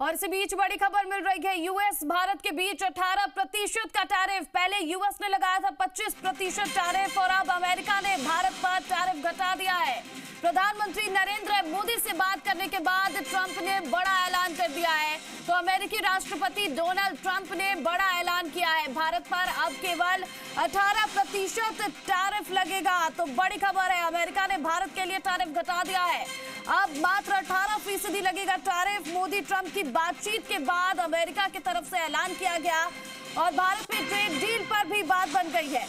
और इसी बीच बड़ी खबर मिल रही है। यूएस भारत के बीच 18% का टैरिफ। पहले यूएस ने लगाया था 25% टैरिफ और अब अमेरिका ने भारत पर टैरिफ घटा दिया है। प्रधानमंत्री नरेंद्र मोदी से बात करने के बाद ट्रंप ने बड़ा ऐलान कर दिया है। तो अमेरिकी राष्ट्रपति डोनाल्ड ट्रंप ने बड़ा ऐलान किया है, भारत पर अब केवल 18% टैरिफ लगेगा। तो बड़ी खबर है, अमेरिका ने भारत के लिए टैरिफ घटा दिया है। अब मात्र 18% लगेगा टैरिफ। मोदी ट्रंप की बातचीत के बाद अमेरिका की तरफ से ऐलान किया गया और भारत में ट्रेड डील पर भी बात बन गई है।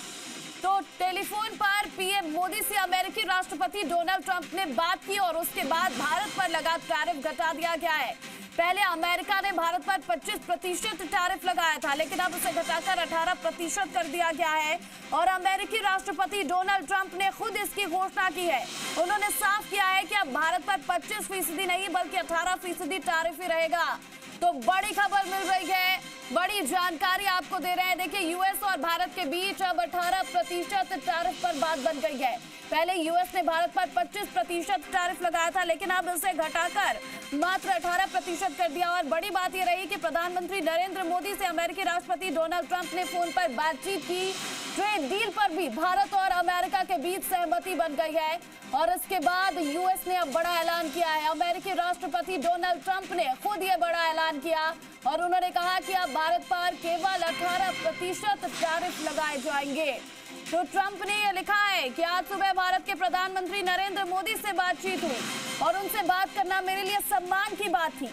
तो टेलीफोन पर पीएम मोदी से अमेरिकी राष्ट्रपति डोनाल्ड ट्रंप ने बात की और उसके बाद भारत पर लगा टैरिफ घटा दिया गया है। पहले अमेरिका ने भारत पर 25% टैरिफ लगाया था, लेकिन अब उसे घटाकर 18% कर दिया गया है और अमेरिकी राष्ट्रपति डोनाल्ड ट्रंप ने खुद इसकी घोषणा की है। उन्होंने साफ किया है कि अब भारत पर 25% नहीं बल्कि 18% टैरिफ ही रहेगा। तो बड़ी खबर मिल रही है, बड़ी जानकारी आपको दे रहे हैं। देखिए, यूएस और भारत के बीच अब 18% टैरिफ पर बात बन गई है। पहले यूएस ने भारत पर 25% टैरिफ लगाया था, लेकिन अब इसे घटाकर मात्र 18% कर दिया। और बड़ी बात यह रही कि प्रधानमंत्री नरेंद्र मोदी से अमेरिकी राष्ट्रपति डोनाल्ड ट्रंप ने फोन पर बातचीत की। ट्रेड डील पर भी भारत और अमेरिका के बीच सहमति बन गई है और इसके बाद यूएस ने अब बड़ा ऐलान किया है। अमेरिकी राष्ट्रपति डोनाल्ड ट्रंप ने खुद ये बड़ा ऐलान किया और उन्होंने कहा कि अब भारत पर केवल 18% टैरिफ लगाए जाएंगे। तो ट्रंप ने ये लिखा है कि आज सुबह भारत के प्रधानमंत्री नरेंद्र मोदी से बातचीत हुई और उनसे बात करना मेरे लिए सम्मान की बात थी।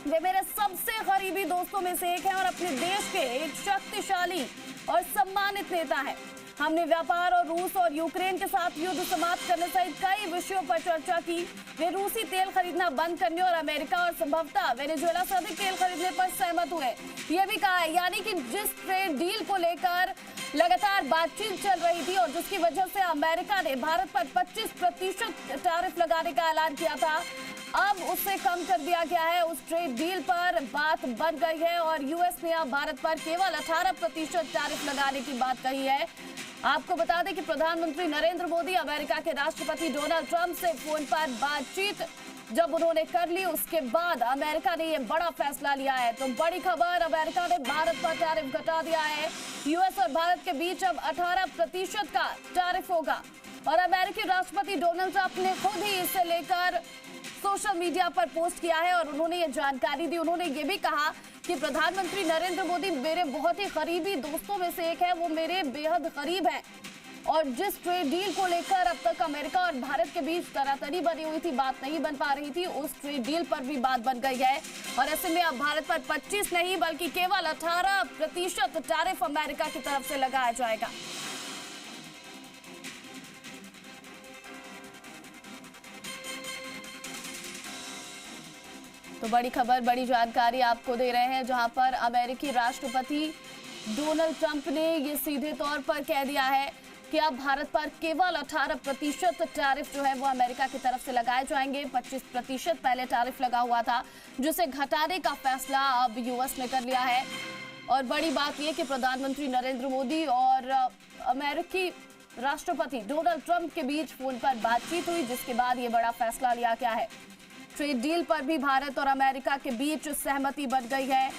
वे मेरे सबसे करीबी दोस्तों में से एक हैं और अपने देश के एक शक्तिशाली और सम्मानित नेता है। हमने व्यापार और रूस और यूक्रेन के साथ युद्ध समाप्त करने सहित कई विषयों पर चर्चा की। वे रूसी तेल खरीदना बंद करने और अमेरिका और संभवतः वेनेजुएला से अधिक तेल खरीदने पर सहमत हुए। यह भी कहा है, यानी कि जिस ट्रेड डील को लेकर लगातार बातचीत चल रही थी और जिसकी वजह से अमेरिका ने भारत पर 25% टैरिफ लगाने का ऐलान किया था, अब उससे कम कर दिया गया है। उस ट्रेड डील पर बात बन गई है और यूएस ने अब भारत पर केवल 18% टैरिफ लगाने की बात कही है। आपको बता दें कि प्रधानमंत्री नरेंद्र मोदी अमेरिका के राष्ट्रपति डोनाल्ड ट्रंप से फोन पर बातचीत जब उन्होंने कर ली, उसके बाद अमेरिका ने यह बड़ा फैसला लिया है। तो बड़ी खबर, अमेरिका ने भारत पर टैरिफ घटा दिया है। यूएस और भारत के बीच अब 18% का टैरिफ होगा और अमेरिकी राष्ट्रपति डोनाल्ड ट्रंप ने खुद ही इसे लेकर सोशल मीडिया पर पोस्ट किया है और उन्होंने ये जानकारी दी। उन्होंने ये भी कहा कि प्रधानमंत्री नरेंद्र मोदी मेरे बहुत ही करीबी दोस्तों में से एक है, वो मेरे बेहद करीब हैं और जिस ट्रेड डील को लेकर अब तक अमेरिका और भारत के बीच तरातरी बनी हुई थी, बात नहीं बन पा रही थी, उस ट्रेड डील पर भी बात बन गई है और ऐसे में अब भारत पर 25 नहीं बल्कि केवल 18% टैरिफ अमेरिका की तरफ से लगाया जाएगा। तो बड़ी खबर, बड़ी जानकारी आपको दे रहे हैं, जहां पर अमेरिकी राष्ट्रपति डोनाल्ड ट्रंप ने ये सीधे तौर पर कह दिया है कि अब भारत पर केवल 18% टैरिफ जो है वो अमेरिका की तरफ से लगाए जाएंगे। 25% पहले टैरिफ लगा हुआ था, जिसे घटाने का फैसला अब यूएस ने कर लिया है। और बड़ी बात यह कि प्रधानमंत्री नरेंद्र मोदी और अमेरिकी राष्ट्रपति डोनाल्ड ट्रंप के बीच फोन पर बातचीत हुई, जिसके बाद ये बड़ा फैसला लिया गया है। ट्रेड डील पर भी भारत और अमेरिका के बीच सहमति बन गई है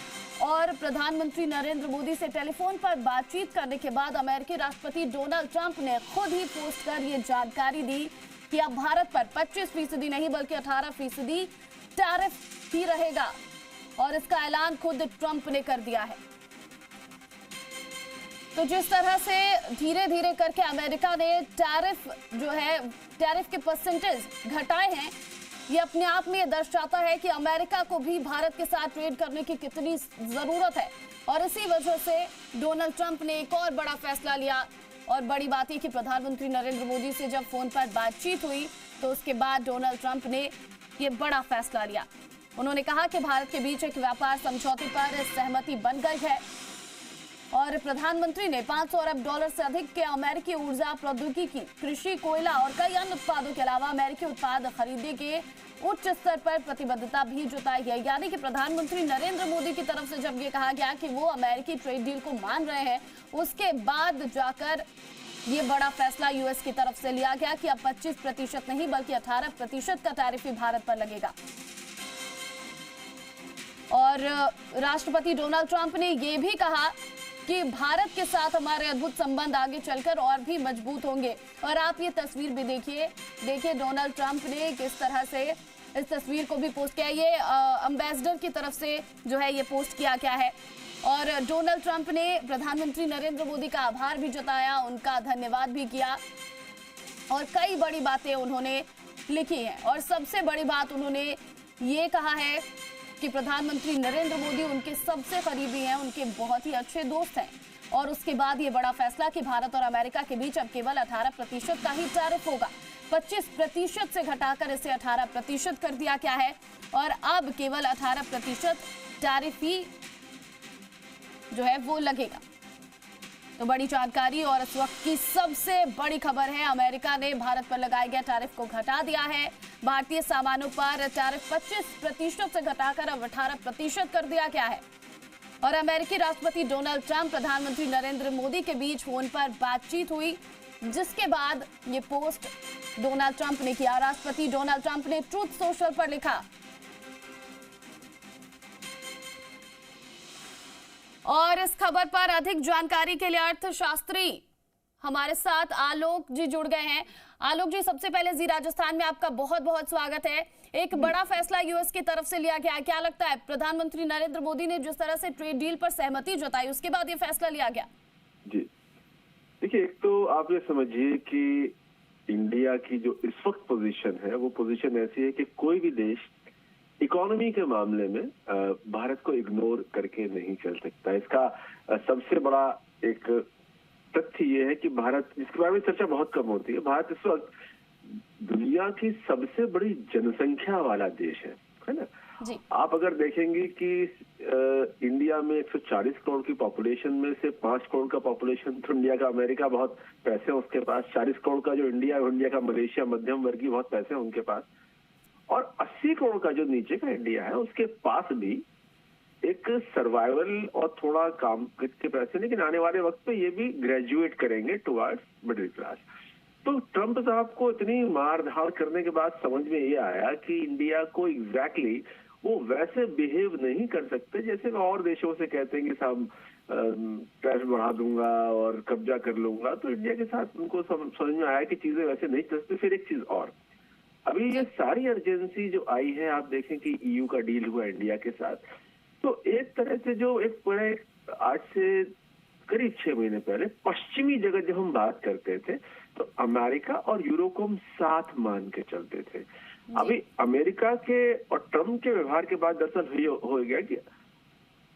और प्रधानमंत्री नरेंद्र मोदी से टेलीफोन पर बातचीत करने के बाद अमेरिकी राष्ट्रपति डोनाल्ड ट्रंप ने खुद ही पोस्ट कर ये जानकारी दी कि अब भारत पर 25% नहीं बल्कि 18% टैरिफ ही रहेगा और इसका ऐलान खुद ट्रंप ने कर दिया है। तो जिस तरह से धीरे धीरे करके अमेरिका ने टैरिफ के परसेंटेज घटाए हैं, ये अपने आप में दर्शाता है कि अमेरिका को भी भारत के साथ ट्रेड करने की कितनी जरूरत है और इसी वजह से डोनाल्ड ट्रंप ने एक और बड़ा फैसला लिया। और बड़ी बात है कि प्रधानमंत्री नरेंद्र मोदी से जब फोन पर बातचीत हुई तो उसके बाद डोनाल्ड ट्रंप ने ये बड़ा फैसला लिया। उन्होंने कहा कि भारत के बीच एक व्यापार समझौते पर सहमति बन गई है और प्रधानमंत्री ने $500 अरब से अधिक के अमेरिकी ऊर्जा प्रौद्योगिकी, कृषि, कोयला और कई अन्य उत्पादों के अलावा अमेरिकी उत्पाद खरीदने के उच्च स्तर पर प्रतिबद्धता भी जताई है। यानी कि प्रधानमंत्री नरेंद्र मोदी की तरफ से जब ये कहा गया कि वो अमेरिकी ट्रेड डील को मान रहे हैं, उसके बाद जाकर ये बड़ा फैसला यूएस की तरफ से लिया गया कि अब 25% नहीं बल्कि 18% का टैरिफ ही भारत पर लगेगा। और राष्ट्रपति डोनाल्ड ट्रंप ने ये भी कहा कि भारत के साथ हमारे अद्भुत संबंध आगे चलकर और भी मजबूत होंगे। और आप ये तस्वीर भी देखिए डोनाल्ड ट्रंप ने किस तरह से इस तस्वीर को भी पोस्ट किया। ये एम्बेसडर की तरफ से जो है ये पोस्ट किया गया है। और डोनाल्ड ट्रंप ने प्रधानमंत्री नरेंद्र मोदी का आभार भी जताया, उनका धन्यवाद भी किया और कई बड़ी बातें उन्होंने लिखी हैं। और सबसे बड़ी बात उन्होंने ये कहा है कि प्रधानमंत्री नरेंद्र मोदी उनके सबसे करीबी हैं, उनके बहुत ही अच्छे दोस्त हैं। और उसके बाद ये बड़ा फैसला कि भारत और अमेरिका के बीच अब केवल 18% का ही टैरिफ होगा। 25% से घटाकर इसे 18% कर दिया गया है और अब केवल 18% टैरिफ ही जो है वो लगेगा। तो बड़ी जानकारी और इस वक्त की सबसे बड़ी खबर है, अमेरिका ने भारत पर लगाए गए टैरिफ को घटा दिया है। भारतीय सामानों पर टैरिफ 25% से घटाकर अब 18% कर दिया गया है। और अमेरिकी राष्ट्रपति डोनाल्ड ट्रंप प्रधानमंत्री नरेंद्र मोदी के बीच फोन पर बातचीत हुई, जिसके बाद ये पोस्ट डोनाल्ड ट्रंप ने किया। राष्ट्रपति डोनाल्ड ट्रंप ने ट्रूथ सोशल पर लिखा। और इस खबर पर अधिक जानकारी के लिए अर्थशास्त्री हमारे साथ आलोक जी जुड़ गए हैं। आलोक जी, सबसे पहले जी राजस्थान में आपका बहुत बहुत स्वागत है। एक बड़ा फैसला यूएस की तरफ से लिया गया है, क्या लगता है? प्रधानमंत्री नरेंद्र मोदी ने जिस तरह से ट्रेड डील पर सहमति जताई, उसके बाद ये फैसला लिया गया। जी देखिए, एक तो आप ये समझिए कि इंडिया की जो इस वक्त पोजीशन है वो पोजीशन ऐसी है कि कोई भी देश इकोनॉमी के मामले में भारत को इग्नोर करके नहीं चल सकता। इसका सबसे बड़ा एक तथ्य ये है कि भारत, जिसके बारे में चर्चा बहुत कम होती है, भारत इस वक्त दुनिया की सबसे बड़ी जनसंख्या वाला देश है ना। जी। आप अगर देखेंगे कि इंडिया में 140 करोड़ की पॉपुलेशन में से 5 करोड़ का पॉपुलेशन तो इंडिया का, अमेरिका बहुत पैसे हैं उसके पास। 40 करोड़ का जो इंडिया का मलेशिया मध्यम वर्गीय बहुत पैसे हैं उनके पास। और 80 करोड़ का जो नीचे का इंडिया है उसके पास भी एक सर्वाइवल और थोड़ा काम के पैसे, लेकिन आने वाले वक्त पे ये भी ग्रेजुएट करेंगे टुवर्ड्स मिडिल क्लास। तो ट्रंप साहब को इतनी मार धाड़ करने के बाद समझ में ये आया कि इंडिया को एग्जैक्टली वो वैसे बिहेव नहीं कर सकते जैसे वो और देशों से कहते हैं कि साहब टैक्स बढ़ा दूंगा और कब्जा कर लूंगा। तो इंडिया के साथ उनको समझ में आया कि चीजें वैसे नहीं चल सकती। फिर एक चीज और, अभी ये सारी अर्जेंसी जो आई है, आप देखें कि ईयू का डील हुआ इंडिया के साथ, तो एक तरह से जो एक पूरे आज से करीब 6 महीने पहले पश्चिमी जगत जब हम बात करते थे तो अमेरिका और यूरोप को हम साथ मान के चलते थे। अभी अमेरिका के और ट्रंप के व्यवहार के बाद दरअसल हो गया कि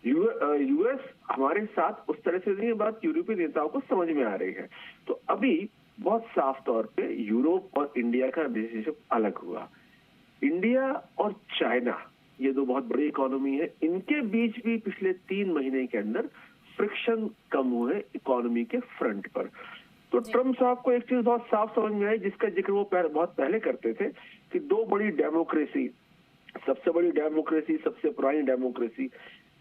यूएस हमारे साथ उस तरह से नहीं है, बात यूरोपीय नेताओं को समझ में आ रही है। तो अभी बहुत साफ तौर पे यूरोप और इंडिया का रिलेशनशिप अलग हुआ। इंडिया और चाइना, ये दो बहुत बड़ी इकोनॉमी है, इनके बीच भी पिछले 3 महीने के अंदर फ्रिक्शन कम हुए इकोनॉमी के फ्रंट पर। तो ट्रंप साहब को एक चीज बहुत साफ समझ में आई, जिसका जिक्र वो बहुत पहले करते थे कि 2 बड़ी डेमोक्रेसी, सबसे बड़ी डेमोक्रेसी, सबसे पुरानी डेमोक्रेसी,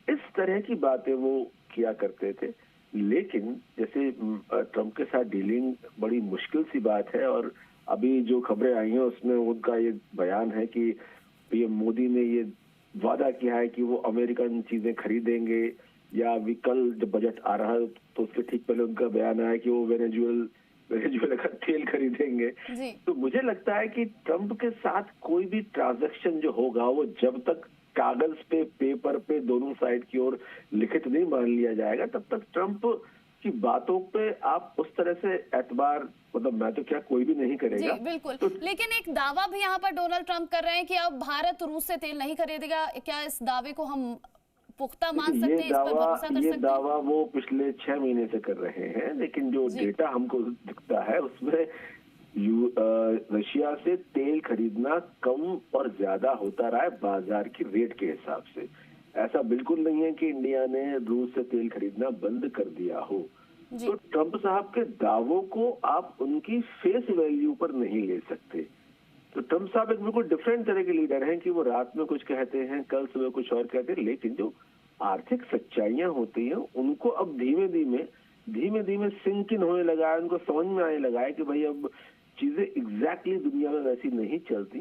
इस तरह की बातें वो किया करते थे। लेकिन जैसे ट्रंप के साथ डीलिंग बड़ी मुश्किल सी बात है। और अभी जो खबरें आई हैं उसमें उनका ये बयान है कि पीएम मोदी ने ये वादा किया है कि वो अमेरिकन चीजें खरीदेंगे, या अभी कल जब बजट आ रहा है तो उसके ठीक पहले उनका बयान आया कि वो वेनेजुएला का तेल खरीदेंगे। तो मुझे लगता है कि ट्रंप के साथ कोई भी ट्रांजैक्शन जो होगा वो जब तक कागज पे, पेपर पे दोनों साइड की ओर लिखित नहीं मान लिया जाएगा, तब तक ट्रंप की बातों पे आप उस तरह से एतबार, मतलब मैं तो क्या, कोई भी नहीं करेगा। जी बिल्कुल। तो लेकिन एक दावा भी यहाँ पर डोनाल्ड ट्रंप कर रहे हैं कि अब भारत रूस से तेल नहीं खरीदेगा। क्या इस दावे को हम पुख्ता मान सकते हैं, इस पर भरोसा कर सकते हैं? ये दावा वो पिछले 6 महीने से कर रहे हैं, लेकिन जो डेटा हमको दिखता है उसमें रशिया से तेल खरीदना कम और ज्यादा होता रहा है बाजार की रेट के हिसाब से। ऐसा बिल्कुल नहीं है कि इंडिया ने रूस से तेल खरीदना बंद कर दिया हो। तो ट्रंप साहब के दावों को आप उनकी फेस वैल्यू पर नहीं ले सकते। तो ट्रंप साहब एक बिल्कुल डिफरेंट तरह के लीडर हैं कि वो रात में कुछ कहते हैं, कल सुबह कुछ और कहते हैं, लेकिन जो आर्थिक सच्चाइयां होती हैं उनको अब धीमे धीमे सिंक इन होने लगा है, उनको समझ में आने लगा है कि भाई अब चीजें एग्जैक्टली दुनिया में वैसी नहीं चलती।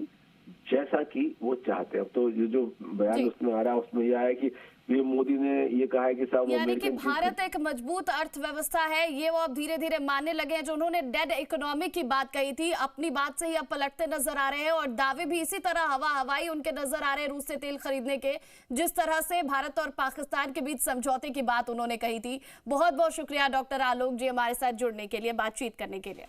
जैसा कि वो चाहते हैं। तो ये जो बयान उसमें आ रहा है उसमें यह है कि ये मोदी ने ये कहा है कि साहब यानी कि भारत एक मजबूत अर्थव्यवस्था है, ये वो अब धीरे धीरे मानने लगे हैं। जो उन्होंने डेड इकोनॉमी की बात कही थी, अपनी बात से ही अब पलटते नजर आ रहे हैं और दावे भी इसी तरह हवाई उनके नजर आ रहे हैं रूस से तेल खरीदने के, जिस तरह से भारत और पाकिस्तान के बीच समझौते की बात उन्होंने कही थी। बहुत बहुत शुक्रिया डॉक्टर आलोक जी हमारे साथ जुड़ने के लिए, बातचीत करने के लिए।